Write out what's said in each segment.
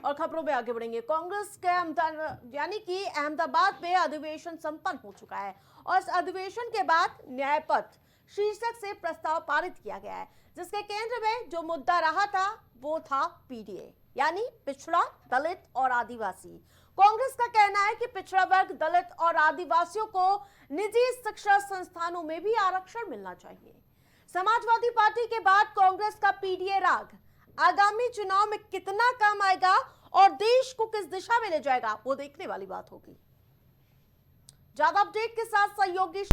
और खबरों में आगे बढ़ेंगे। कांग्रेस के यानी कि अहमदाबाद में अधिवेशन संपन्न हो चुका है और इस अधिवेशन के बाद न्याय पथ शीर्षक से प्रस्ताव पारित किया गया है, जिसके केंद्र में जो मुद्दा रहा था वो था पीडीए यानी पिछड़ा, दलित और आदिवासी। कांग्रेस का कहना है कि पिछड़ा वर्ग, दलित और आदिवासियों को निजी शिक्षा संस्थानों में भी आरक्षण मिलना चाहिए। समाजवादी पार्टी के बाद कांग्रेस का पीडीए राग आगामी चुनाव में कितना काम आएगा और देश को किस दिशा में ले जाएगा, वो देखने वाली बात होगी। ज्यादा अपडेट के साथ सहयोगी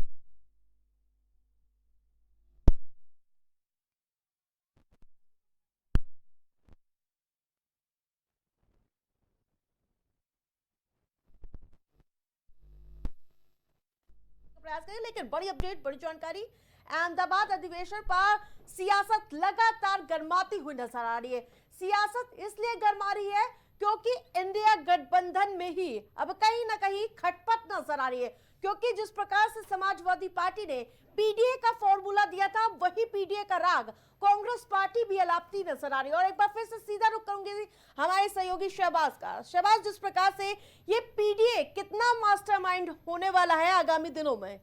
प्रयास करें, लेकिन बड़ी अपडेट, बड़ी जानकारी। अहमदाबाद अधिवेशन पर सियासत लगातार गर्माती हुई नजर आ रही है। सियासत इसलिए गर्मा रही है क्योंकि इंडिया गठबंधन में ही अब कहीं ना कहीं खटपट नजर आ रही है, क्योंकि जिस प्रकार से समाजवादी पार्टी ने पीडीए का फॉर्मूला दिया था, वही पीडीए का राग कांग्रेस पार्टी भी अलापती नजर आ रही है। और एक बार फिर से सीधा रुख करूंगी हमारे सहयोगी शहबाज का। शहबाज, जिस प्रकार से ये पीडीए कितना मास्टरमाइंड होने वाला है आगामी दिनों में?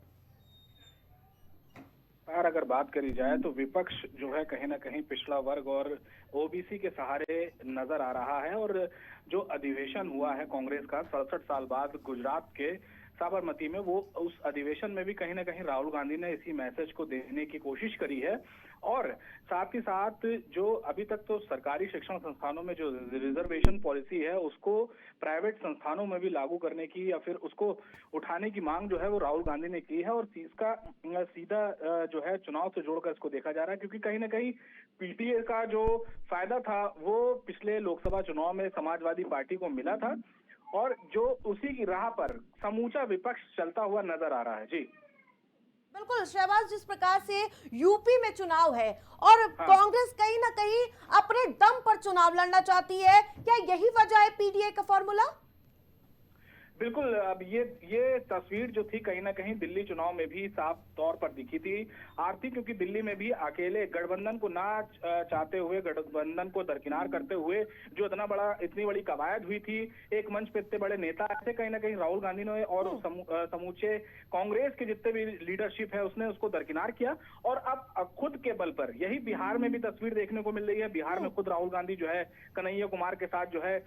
अगर बात करी जाए तो विपक्ष जो है कहीं ना कहीं पिछड़ा वर्ग और ओबीसी के सहारे नजर आ रहा है। और जो अधिवेशन हुआ है कांग्रेस का 67 साल बाद गुजरात के साबरमती में, वो उस अधिवेशन में भी कहीं ना कहीं राहुल गांधी ने इसी मैसेज को देने की कोशिश करी है। और साथ ही साथ जो अभी तक तो सरकारी शिक्षण संस्थानों में जो रिजर्वेशन पॉलिसी है उसको प्राइवेट संस्थानों में भी लागू करने की या फिर उसको उठाने की मांग जो है वो राहुल गांधी ने की है। और इसका सीधा जो है चुनाव से जोड़कर इसको देखा जा रहा है, क्योंकि कहीं ना कहीं पीटीए का जो फायदा था वो पिछले लोकसभा चुनाव में समाजवादी पार्टी को मिला था और जो उसी की राह पर समूचा विपक्ष चलता हुआ नजर आ रहा है। जी बिल्कुल शहबाज, जिस प्रकार से यूपी में चुनाव है और कांग्रेस कहीं ना कहीं अपने दम पर चुनाव लड़ना चाहती है, क्या यही वजह है पीडीए का फॉर्मूला? बिल्कुल। अब ये तस्वीर जो थी कहीं ना कहीं दिल्ली चुनाव में भी साफ तौर पर दिखी थी आरती, क्योंकि दिल्ली में भी अकेले गठबंधन को ना चाहते हुए, गठबंधन को दरकिनार करते हुए जो इतनी बड़ी कवायद हुई थी, एक मंच पे इतने बड़े नेता थे, कहीं ना कहीं राहुल गांधी ने और समूचे कांग्रेस के जितने भी लीडरशिप है उसने उसको दरकिनार किया। और अब खुद के बल पर यही बिहार में भी तस्वीर देखने को मिल रही है। बिहार में खुद राहुल गांधी जो है कन्हैया कुमार के साथ जो है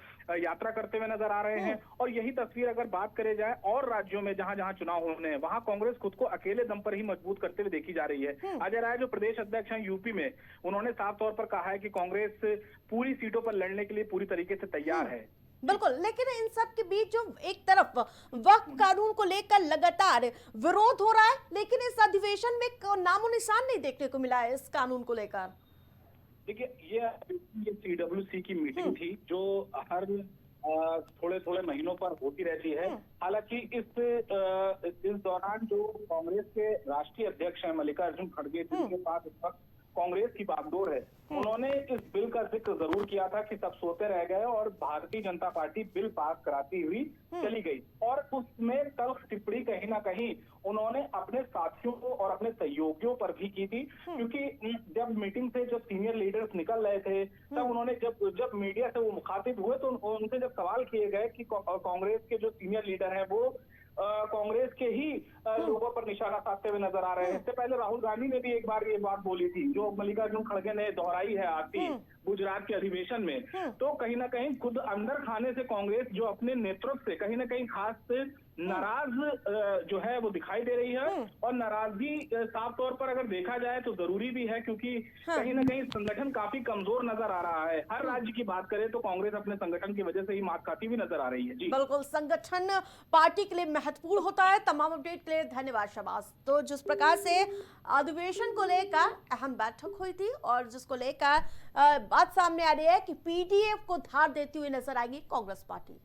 यात्रा करते हुए नजर आ रहे हैं। और यही तस्वीर अगर बात करें जाए और राज्यों में जहां जहां चुनाव होने हैं, वहां कांग्रेस खुद को अकेले दम पर ही मजबूत करते हुए देखी जा रही है। अजय राय जो प्रदेश अध्यक्ष हैं यूपी में, उन्होंने साफ तौर पर कहा है कि कांग्रेस पूरी सीटों पर लड़ने के लिए पूरी तरीके से तैयार है। बिल्कुल, लेकिन इन सब के बीच जो एक तरफ वक्फ कानून को लेकर लगातार विरोध हो रहा है, लेकिन इस अधिवेशन में नामो निशान नहीं देखने को मिला है इस कानून को लेकर। देखिए, ये सीडब्ल्यूसी की मीटिंग थी जो हर थोड़े थोड़े महीनों पर होती रहती है। हालांकि इस दौरान जो कांग्रेस के राष्ट्रीय अध्यक्ष हैं मल्लिकार्जुन खड़गे, जिनके पास इस वक्त कांग्रेस की बागडोर है, उन्होंने इस बिल का जिक्र जरूर किया था कि सब सोते रह गए और Bharatiya Janata party bill pass कराती हुई चली गई। और उसमें तल्ख टिप्पणी कहीं ना कहीं उन्होंने अपने साथियों को और अपने सहयोगियों पर भी की थी, क्योंकि जब मीटिंग से जब सीनियर लीडर्स निकल रहे थे तब उन्होंने जब मीडिया से वो मुखातिब हुए तो उनसे जब सवाल किए गए कि कांग्रेस के जो सीनियर लीडर हैं वो कांग्रेस के ही लोगों पर निशाना साधते हुए नजर आ रहे हैं। इससे पहले राहुल गांधी ने भी एक बार ये बात बोली थी जो मल्लिकार्जुन खड़गे ने दोहराई है आरती गुजरात के अधिवेशन में। तो कहीं ना कहीं खुद अंदर खाने से कांग्रेस जो अपने नेतृत्व से कहीं ना कहीं खास नाराज जो है वो दिखाई दे रही है। और नाराजगी साफ तौर पर अगर देखा जाए तो जरूरी भी है, क्योंकि कहीं ना कहीं संगठन काफी कमजोर नजर आ रहा है। हर राज्य की बात करें तो कांग्रेस अपने संगठन की वजह से ही मात खाती हुई नजर आ रही है। जी बिल्कुल, संगठन पार्टी के लिए महत्वपूर्ण होता है। तमाम अपडेट के लिए धन्यवाद शहबाज। तो जिस प्रकार से अधिवेशन को लेकर अहम बैठक हुई थी और जिसको लेकर बात सामने आ रही है कि पीडीए को धार देती हुई नजर आएगी कांग्रेस पार्टी।